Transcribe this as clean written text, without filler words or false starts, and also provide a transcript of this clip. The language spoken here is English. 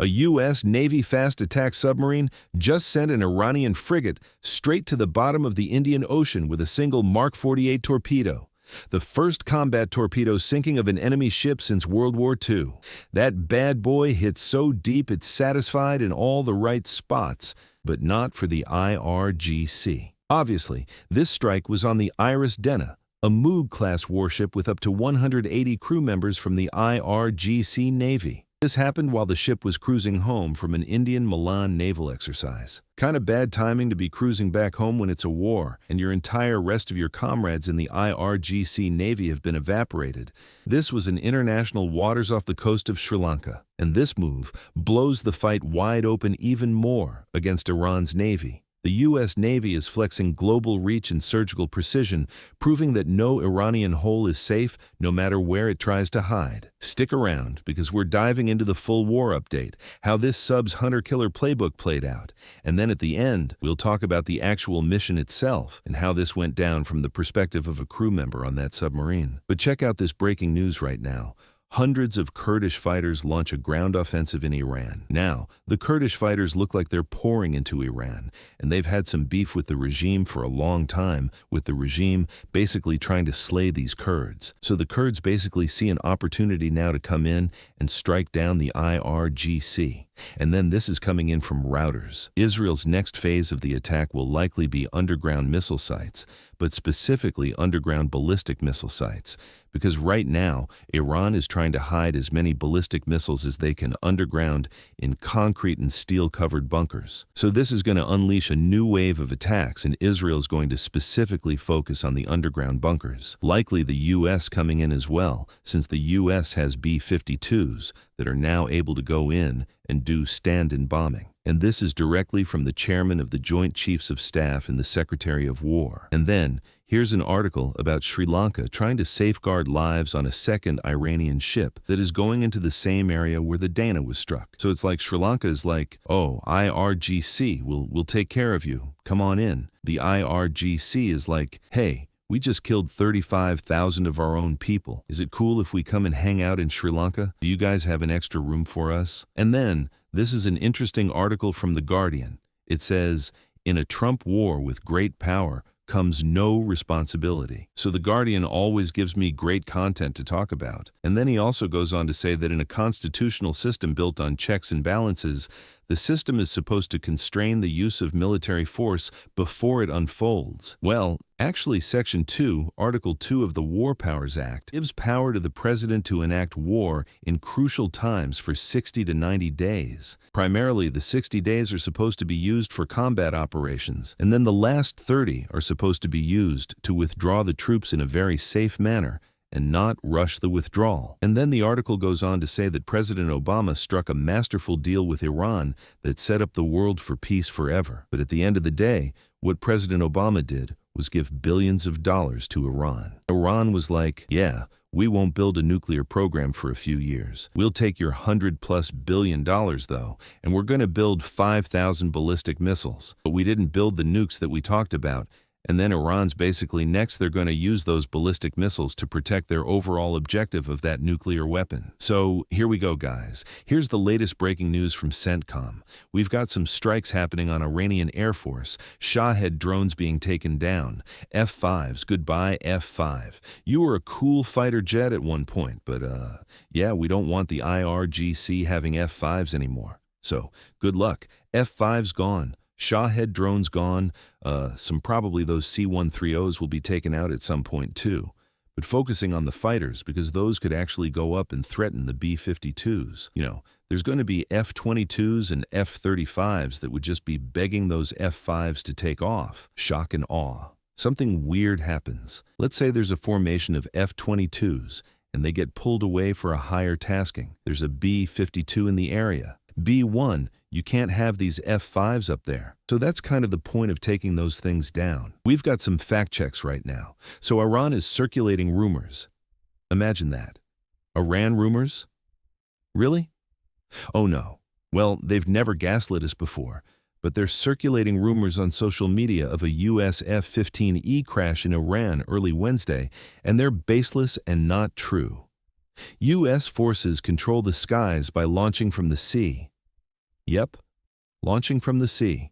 A U.S. Navy fast attack submarine just sent an Iranian frigate straight to the bottom of the Indian Ocean with a single Mark 48 torpedo. The first combat torpedo sinking of an enemy ship since World War II. That bad boy hit so deep it's satisfied in all the right spots, but not for the IRGC. Obviously, this strike was on the IRIS Dena, a Moog-class warship with up to 180 crew members from the IRGC Navy. This happened while the ship was cruising home from an Indian Milan naval exercise. Kind of bad timing to be cruising back home when it's a war, and your entire rest of your comrades in the IRGC Navy have been evaporated. This was in international waters off the coast of Sri Lanka, and this move blows the fight wide open even more against Iran's Navy. The U.S. Navy is flexing global reach and surgical precision, proving that no Iranian hole is safe no matter where it tries to hide. Stick around, because we're diving into the full war update, how this sub's hunter-killer playbook played out, and then at the end, we'll talk about the actual mission itself and how this went down from the perspective of a crew member on that submarine. But check out this breaking news right now. Hundreds of Kurdish fighters launch a ground offensive in Iran. Now, the Kurdish fighters look like they're pouring into Iran, and they've had some beef with the regime for a long time, with the regime basically trying to slay these Kurds. So the Kurds basically see an opportunity now to come in and strike down the IRGC. And then this is coming in from routers. Israel's next phase of the attack will likely be underground missile sites, but specifically underground ballistic missile sites, because right now, Iran is trying to hide as many ballistic missiles as they can underground in concrete and steel-covered bunkers. So this is going to unleash a new wave of attacks, and Israel is going to specifically focus on the underground bunkers. Likely the U.S. coming in as well, since the U.S. has B-52s that are now able to go in and do stand-in bombing. And this is directly from the chairman of the Joint Chiefs of Staff and the Secretary of War. And then, here's an article about Sri Lanka trying to safeguard lives on a second Iranian ship that is going into the same area where the Dana was struck. So it's like Sri Lanka is like, oh, IRGC, we'll take care of you. Come on in. The IRGC is like, hey, we just killed 35,000 of our own people. Is it cool if we come and hang out in Sri Lanka? Do you guys have an extra room for us? And then, this is an interesting article from The Guardian. It says, in a Trump war with great power comes no responsibility. So The Guardian always gives me great content to talk about. And then he also goes on to say that in a constitutional system built on checks and balances, the system is supposed to constrain the use of military force before it unfolds. Well, actually Section 2, Article 2 of the War Powers Act gives power to the president to enact war in crucial times for 60 to 90 days. Primarily, the 60 days are supposed to be used for combat operations, and then the last 30 are supposed to be used to withdraw the troops in a very safe manner and not rush the withdrawal. And then the article goes on to say that President Obama struck a masterful deal with Iran that set up the world for peace forever. But at the end of the day, what President Obama did was give billions of dollars to Iran. Iran was like, yeah, we won't build a nuclear program for a few years. We'll take your $100+ billion though, and we're going to build 5,000 ballistic missiles. But we didn't build the nukes that we talked about. And then Iran's basically next they're going to use those ballistic missiles to protect their overall objective of that nuclear weapon. So here we go, guys. Here's the latest breaking news from CENTCOM. We've got some strikes happening on Iranian Air Force, Shahed drones being taken down, F-5s, goodbye F-5. You were a cool fighter jet at one point, but yeah, we don't want the IRGC having F-5s anymore. So good luck. F-5's gone. Shahed drones gone, some probably those C-130s will be taken out at some point too. But focusing on the fighters, because those could actually go up and threaten the B-52s. You know, there's going to be F-22s and F-35s that would just be begging those F-5s to take off. Shock and awe. Something weird happens. Let's say there's a formation of F-22s, and they get pulled away for a higher tasking. There's a B-52 in the area. B-1, you can't have these F-5s up there. So that's kind of the point of taking those things down. We've got some fact checks right now. So Iran is circulating rumors. Imagine that. Iran rumors? Really? Oh no. Well, they've never gaslit us before, but they're circulating rumors on social media of a US F-15E crash in Iran early Wednesday, and they're baseless and not true. U.S. forces control the skies by launching from the sea. Yep, launching from the sea.